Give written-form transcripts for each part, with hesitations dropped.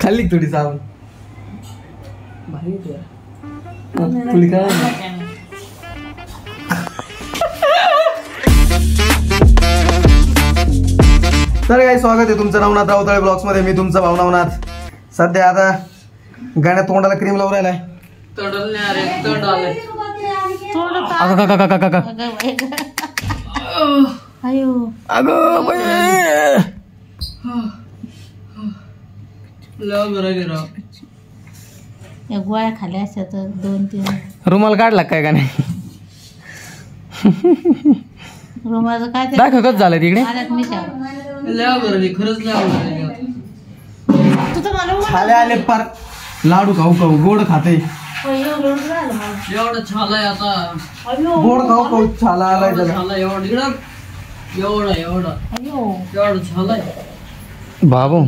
खाल्ली थोडी सावण थोडी काय तर काय स्वागत आहे तुमचं नवनाथ राऊतळे ब्लॉग्स मध्ये. मी तुमचा भाऊ नवनाथ. सध्या आता गाण्यात तोंडाला क्रीम लावून राहिलाय. गोळ्या खाल्या असत्या तर 2-3 रुमाल काढला काय का नाही? रुमाचं काय ते दाखवत झालं तिकडे. छाले आले पार. लाडू खाऊ खाऊ गोड खाते. एवढं छाला आहे आता. गोड खाऊ खाऊ छाला आलाय त्याला. एवढं छाला आहे बाबू.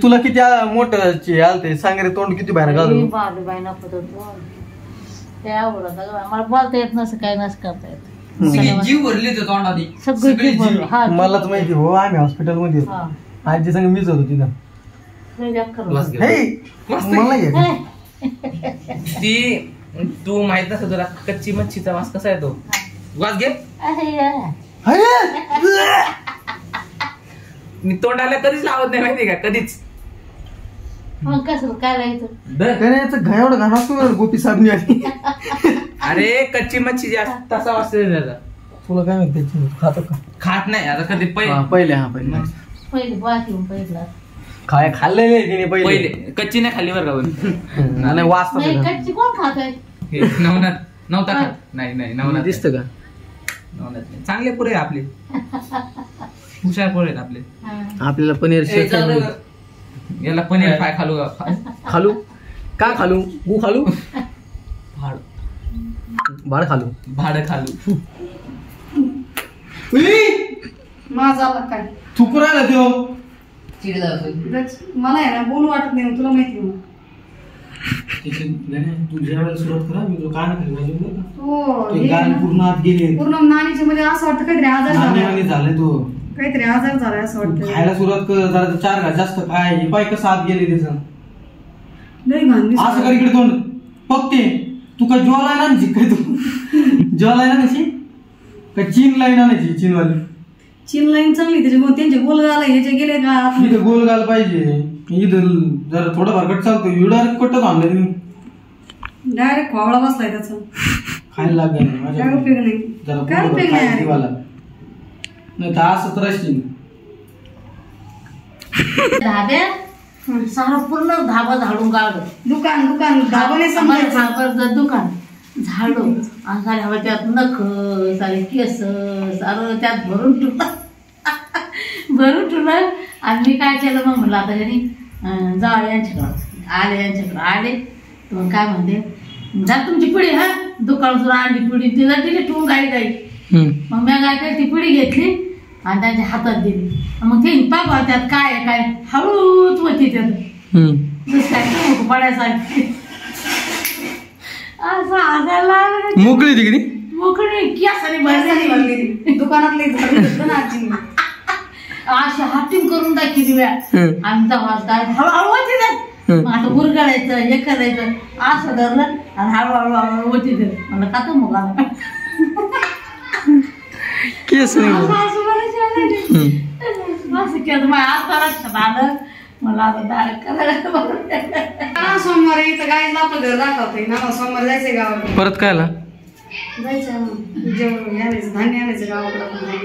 तुला किती मोठ आलते सांग रे. तोंड किती बाहेर घालून मला बोलता येत नसं काय नस करता येत. जीव भरली होती तोंडादी सगळं. मलाच माहिती हो. आम्ही हॉस्पिटल मध्ये होतो. आजी संग मीच होतो तिथं. ती तू माहित नसत तुला कच्ची मच्छीचा वास कसा येतो. वास घे. मी तोंडाला कधीच लावत नाही माहिती का. कधीच. कसं काय घायवड घाण असतो गोपी साबणी आली. अरे कच्ची मच्छी तसा वास त्याचा. तुला काय माहिती खातो का? खात नाही आता कधी पहिले पहिला काय खाल्लेले तिने पहिले कच्ची नाही खाल्ली बरं का. नाही वास कच्ची कोण खात आहे. नव्हता खात. नाही नवनाथ दिसतं का? नवनाथ नाही. चांगले पुरे आपले. हुशार पोर आहेत आपले. आपल्याला पनीर याला पनीर फ्राय खालू खालू का खालू गु खालू भाड खालू माझा काय थुकू राहिला तो. मला आहे ना बोलू वाटत नाही. तुला माहिती आहे तू ज्या वेळेला सुरुवात करा मी तुला काय हो गाल पूर्ण आत गेले. पूर्ण नानीच्या मध्ये असं वाटतं काहीतरी आजार झालाय. तो काहीतरी आजार झालाय असं वाटतं. खायला सुरुवात कर जरा 4 घास जास्त काय. हे पाय कसं आत गेले त्याचं. नाही घाण असं कर इकडे तोंड पक्के. तू काय ज्वाला आहे ना काय तू ज्वाला आहे ना त्याची काय चीन लाईन आणायची. चीनवाली चीन लाईन चांगली त्याच्या त्यांचे गोलगाल ह्याचे गेले का. इथं गोलगाल पाहिजे. इथं जरा थोडंफार कट चालतो. डायरेक्ट कट थांबले. डायरेक्ट खोवळा बसलाय त्याचा. खायला लागेल काय उपयोग नाही. काय उपयोग नाही. नाही तर असं तर असतील. धाब्या सारा पूर्ण धाबा झाडून काढलं. दुकान धाबा नाही समजायचं. दुकान झाडून आणि त्यात नख सारे केस सारं त्यात भरून ठेवलं. आणि मी काय केलं मग म्हणलं आता त्यांनी जाऊ यांच्याकडे आले तर मग काय म्हणते जा तुमची पिढी हा दुकान आणली पिढी तिला दिली ठेवून गाई. मग मी काय काय ती पिढी घेतली आणि त्यांच्या हातात दिली. मग ते बाबा त्यात काय हळूच होती त्यात काय पडायसारखी असं हसायला मोकळी तिकडे मोकळी केसाने भरलेली. दुकानातली अशी हाटिंग करून दाखवली आमचा वाजता हळूहळू होती त्यात. आता उरगाळायचं हे करायचं असं धरलं आणि हळूहळू होती ते. मला का तो मुगाला केस नाही असं केलं. माझ्या आता लक्षात आलं. मला आता डायरेक्ट करायला सोमवारी इथं गायला आपलं घर दाखवतंय ना. सोमवार जायचंय गावाकडे. परत कायला जायचं जेवण आणायचं धान्य आणायचं गावाकडे.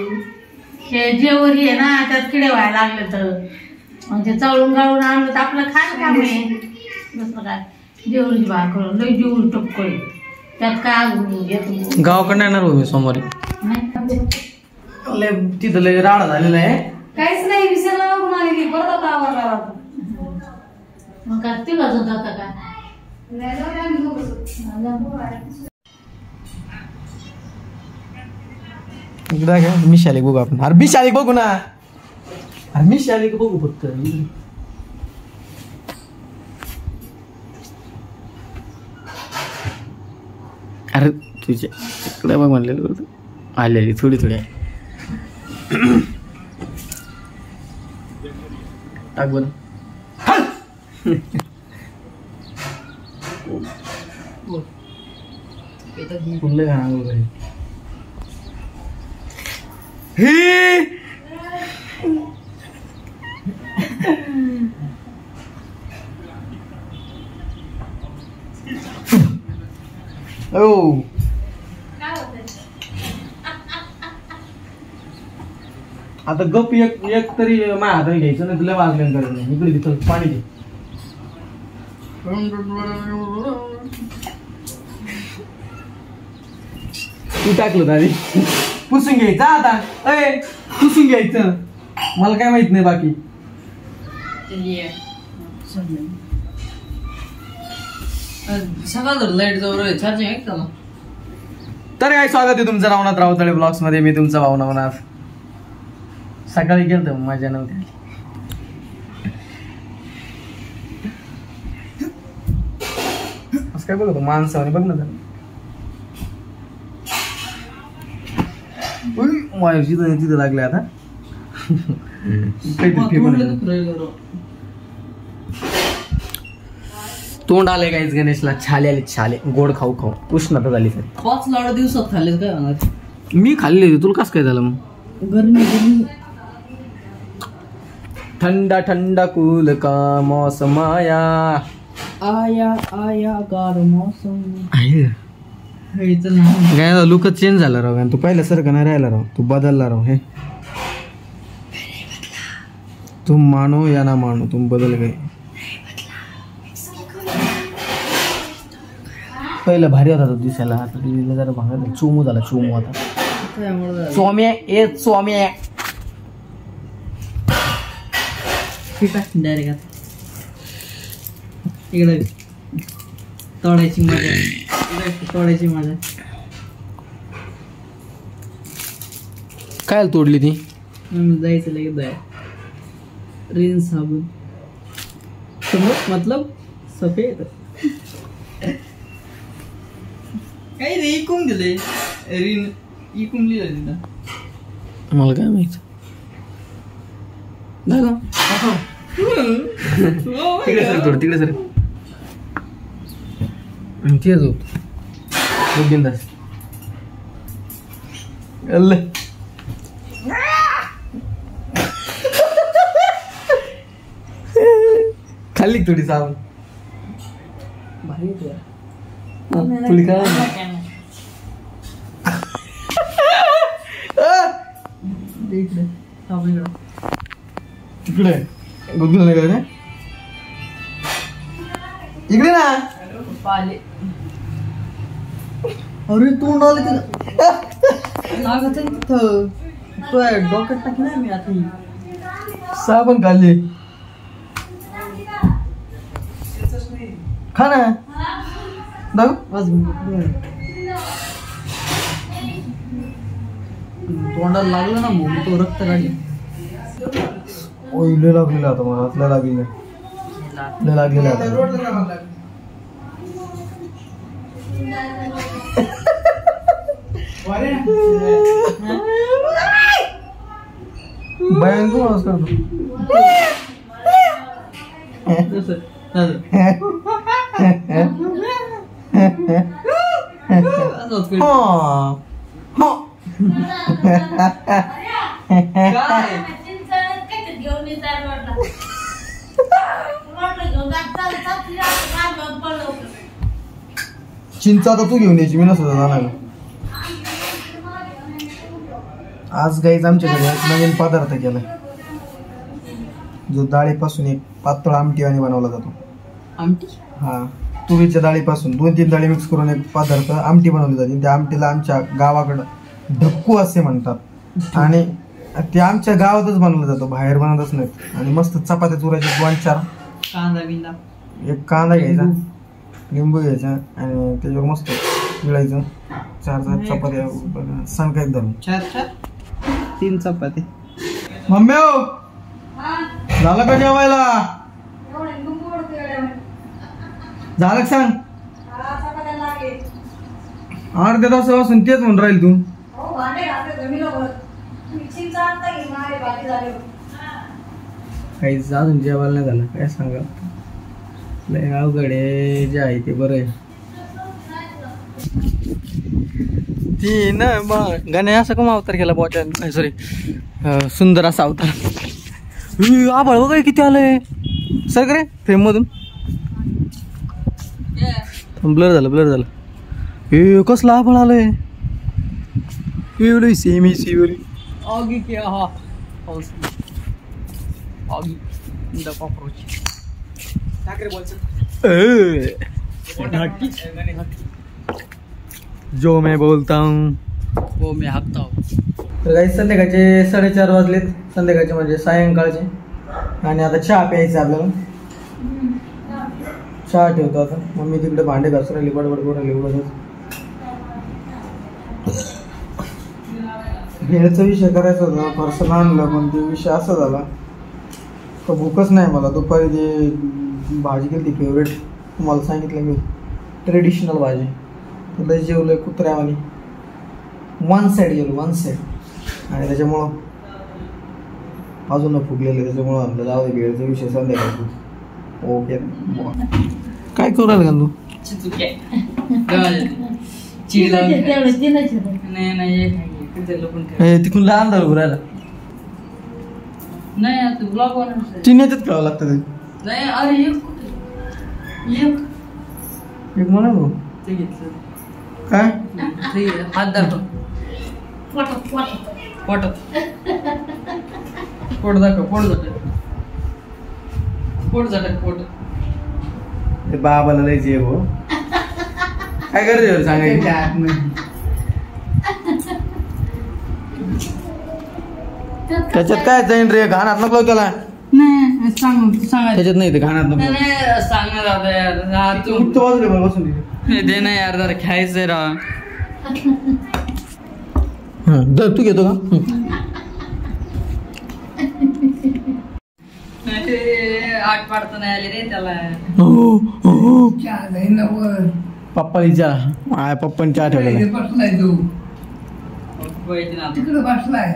हे जेवरी आहे ना त्यात किडे व्हायला लागले तर मग ते चळून गाळून आणलं तर आपलं खायला काम आहे. दुसरं काय जेवरीची भाकर करून लई जेवरी टपकळी त्यात काय येतो. गावाकडे येणार हो मी सोमवारी. तिथं लय राडा झालेला आहे. काहीच नाही विसरला आलेली परत आता आवडला. मग काय ते वाजत जाता काय मिशाली बघू आपण. अरे मिशाली बघू ना. अरे मिशाली बघू फक्त. अरे तुझ्या इकडे बघ म्हणलेलं आलेली थोडी थोडी टाक बरं. फुल्ले घाण वगैरे ओ आता गप एक तरी माझ्या हाताने घ्यायचं नाही तुला वाजल्यान करायचं नाही. इकडे तिथं पाणी घे. तू टाकलं दादी पुसून घ्यायचं आता. अय पुसून घ्यायचं मला काय माहित नाही बाकी. सकाळ लाईट जवळ चार्जिंग आहे का? तर काय स्वागत आहे तुमचं नवनाथ राऊतळे ब्लॉग्स मध्ये. मी तुमचा भाऊ नवनाथ. सकाळी गेलतो माझ्या नव्हत्या. असं काय बघतो माणसाने बघ ना जरा. तिथं लागले आता तोंड आले काहीच गणेशला. छाले आले छाले. गोड खाऊ खाऊ उष्णता झाली सर. 5 लाडू दिवसात खाल्ले काय होणार? मी खाल्ले होते. तुला कसं काय झालं मग? गरमी ठंडा ठंडा कूल का मौसम आया आया गार मौसम. काय लुकच चेंज झाला राव. तू पहिल्यासारखं नाही राहिला राव. तू बदलला राव. हे तुम मानो या ना मानो तुम बदल गए. पहिलं भारी होता तो दिसायला. आता जरा भांगा चोमू झाला. चोमू आता चोम्या ए चोम्या. डायरेक्ट आता इकडे तोडायची मजा. तोडायची मजा. काय तोडली ती? जायचं लगेच जाय. रिन साबुन मतलब सफेद. काही नाही इकून दिले. रिन इकून लिहिलं तिथं. मला काय माहित. तिकडे सर थोडं तिकडे सर. तेच होत बिंदास. खाल्ली थोडी साबण. भारी थोडी काय इकडे साबण तिकडे गुगल नाही का? इकडे ना. अरे तोंड आले लागत आहे तिथं. डोक्यात टाकणार मी आता. साबण खाल्ली. खा ना. तोंडाला लागलं ना मग तो रक्त काढली. लय लागलेलं आता मला. हात लय लागलेलं. लय लागलेलं आता. भयंकर आवाज करतो. चिंचा तर तू घेऊन यायची. मी नसतो जाणार. आज गाईच आमच्याकडे नवीन पदार्थ केलाय जो डाळीपासून एक पातळ आमटी आणि बनवला जातो. आमटी? हा. तुरीच्या डाळीपासून 2-3 डाळी मिक्स करून एक पदार्थ आमटी बनवली जाते. त्या आमटीला आमच्या गावाकडं ढक्कू असे म्हणतात. आणि ते आमच्या गावातच बनवलं जातो. बाहेर बनवतच नाही. आणि मस्त चपात्या चुरायच्या 2-4. कांदा बिंदा. एक कांदा घ्यायचा. लिंबू घ्यायचा आणि त्याच्यावर मस्त गिळायचं. 4 चपात्या सण काही धरून. 3 चपाती. मम्मी झालं का जेवायला? झालं सांग. अर्ध्या तासापासून तेच म्हणून राहील तू. काहीच अजून जेवायला नाही झालं, काय सांगा. लय अवघड आहे, जे आहे ते बरं आहे. ती ना मग गाणे असं कमा अवतार केला बॉच्या, सॉरी सुंदर असा अवतार. आभाळ वगैरे किती आलंय सर करे फ्रेम मधून. ब्लर झालं. हे कसला आभाळ आलंय. सेमी सिवरी आगी क्या हा आगी द कॉकरोच टाकरे जो मैं बोलता हूँ वो मैं हाकता हूँ. तर काही संध्याकाळचे 4:30 वाजलेत, संध्याकाळचे म्हणजे सायंकाळचे. आणि आता चहा प्यायचा आपल्याला. चहा ठेवतो आता. मम्मी तिकडे भांडे घासून राहिली, बडबड करून राहिली उगाच. भेळचा विषय करायचा होता, पर्सल आणलं पण ते विषय असा झाला तर भूकच नाही मला. दुपारी जे भाजी केली फेवरेट तुम्हाला सांगितलं मी, ट्रेडिशनल भाजी, तर जेवलं कुत्र्यावानी. वन साईड गेलो आणि त्याच्यामुळं अजून फुगलेलं, त्याच्यामुळं आणलं जाऊ दे भेळचा विषय संध्याकाळी. ओके काय करू राहिला का तू. तिकडून लहान झालं राहिला नाही आता ब्लॉग बनवायचं चिन्ह्यातच खेळावं लागतं. नाही. अरे एक म्हणा भाऊ ते घेतलं काय ते हात दाखव. पोट झटक. ते बाबाला लय जे भाऊ काय करायचं सांगायचं. त्याच्यात काय जाईन रे, घाणात नको त्याला. नाही सांग त्याच्यात नाही ते घाणात नको. सांगणार आता यार तू बसून दे ना यार, जरा खायचंय राव. तू घेतो का. आठ पाडता नाही आले रे त्याला. पप्पा विचार पप्पाने चहा ठेवलेला. तिकडे बसलाय.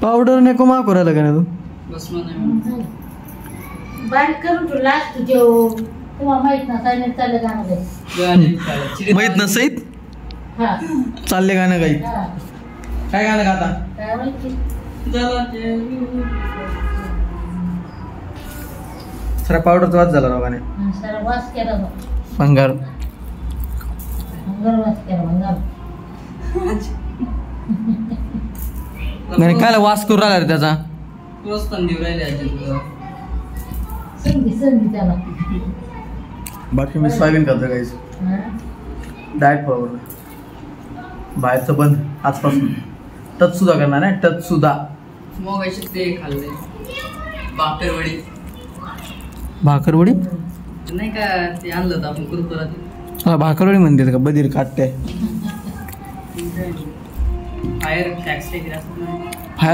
पावडर नको मा करायला का तू. बस म्हणा बारीक करून तू लास्ट जेव. तुम्हाला माहित ना काय चाललं गाणं. माहित नसईत चालले गाणं काही. काय गाणं गाता. काय माहिती सर पावडरचा वाज झाला राव गाणे. सर वास केला भंगार वास केला. नाही काय वास करू राहिला रे त्याचा. संधी त्याला. बाकी मी सोयाबीन खातो काहीच. Diet forward. बाहेरचं बंद आजपासून. टच सुद्धा करणार नाही. टच सुद्धा. मग ते खाल्ले भाकरवडी नाही का, ते आणलं होतं आपण कुरकुरात. मला भाकरवडी म्हणते का बधीर काटते. फायर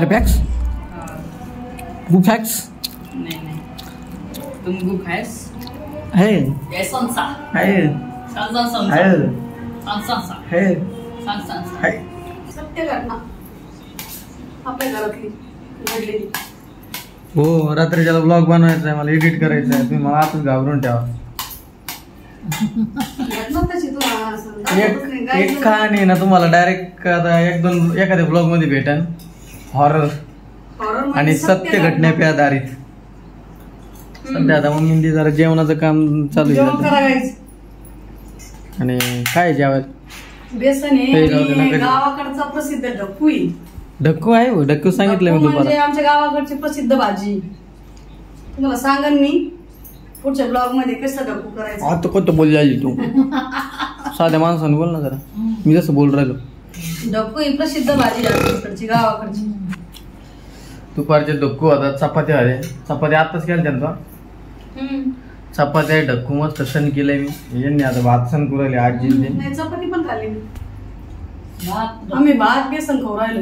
पॅक्स गु फॅक्स नाही तुम गु फॅक्स है है संसा है संसा है संसा है संसा है. सत्य घटना आपल्या घरातली घडलेली. हो रात्रीच्याला ब्लॉग बनवायचा आहे, मला एडिट करायचं आहे. तुम्ही मला आतच घाबरून ठेवा. एक कहाणी ना तुम्हाला डायरेक्ट आता एखाद्या ब्लॉग मध्ये भेटन. हॉरर आणि सत्य घटने पे आधारित. सध्या आता मम्मी जरा जेवणाचं काम चालू आहे. आणि काय जेवायला बेसन आहे गावाकडचा प्रसिद्ध ढक्कू. ढक्कू आहे हो. ढक्कू सांगितलं मी म्हणजे तुम्हाला. आमच्या गावाकडची प्रसिद्ध भाजी. तुम्हाला सांगन मी पुढच्या ब्लॉग मध्ये कसं ढक्कू करायचं. आता कोणतं बोल जायची तू. साध्या माणसाने बोल ना जरा. मी जसं बोल राहिलो. ढक्कू ही प्रसिद्ध भाजी आमच्याकडची गावाकडची. दुपारचे ढक्कू आता चपात्या आले. चपात्या आताच केल्या त्यांचा. चपात्या ढक्कू मस्त सण केलंय मी. यांनी आता भात सण करू राहिले आजींनी. नाही चपाती पण खाल्ली मी. आम्ही भात बेसन खाऊ राहिलो.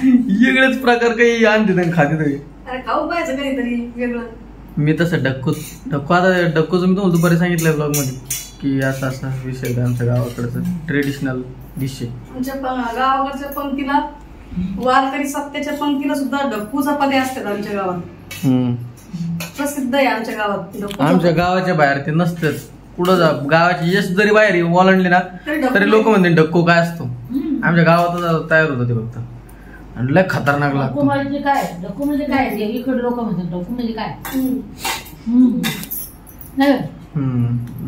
वेगळेच प्रकार काही आणते खाते तरी. अरे खाऊ पाहिजे काहीतरी वेगळं. मी तसं ढक्कू आता ढक्कूचं मी तुम्हाला दुपारी सांगितलंय ब्लॉग मध्ये की असा असा विषय आहे आमच्या गावाकडचं ट्रेडिशनल डिश आहे. आमच्या गावाकडच्या पंक्तीला वारकरी सप्त्याच्या पंक्तीला सुद्धा ढक्कू चपाती असतात आमच्या गावात. प्रसिद्ध आहे आमच्या गावात ढक्कू आमच्या चपाती. गावाच्या बाहेर ते नसतंच. कुठं जा गावाची यश जरी बाहेर ओलांडली ना तरी लोक म्हणते ढक्कू काय असतो. आमच्या गावातच तयार होतं ते फक्त आणि लय खतरनाक ढक्कू लागतो. म्हणजे काय? ढक्कू म्हणजे काय? इकडे लोक म्हणतात ढक्कू म्हणजे काय? नाही.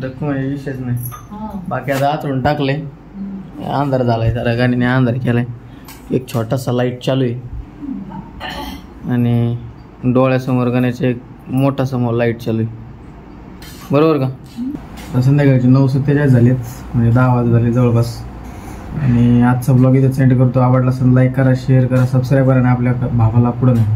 ढक्कू म्हणजे विषयच नाही. हा. बाकी आता आतून टाकले, अंधार झालाय जरा गाडीने अंधार केलाय. एक छोटासा लाईट चालू आहे आणि डोळ्यासमोर गाण्याचे एक मोठा समोर लाईट चालू आहे. बरोबर का? संध्याकाळचे 9:47 झालेत, म्हणजे 10 वाजता झाले जवळपास. आणि आजचा ब्लॉग इथे सेंड करतो. आवडला असेल लाईक करा, शेअर करा, सबस्क्राईब करा आणि आपल्या भावाला पुढे नाही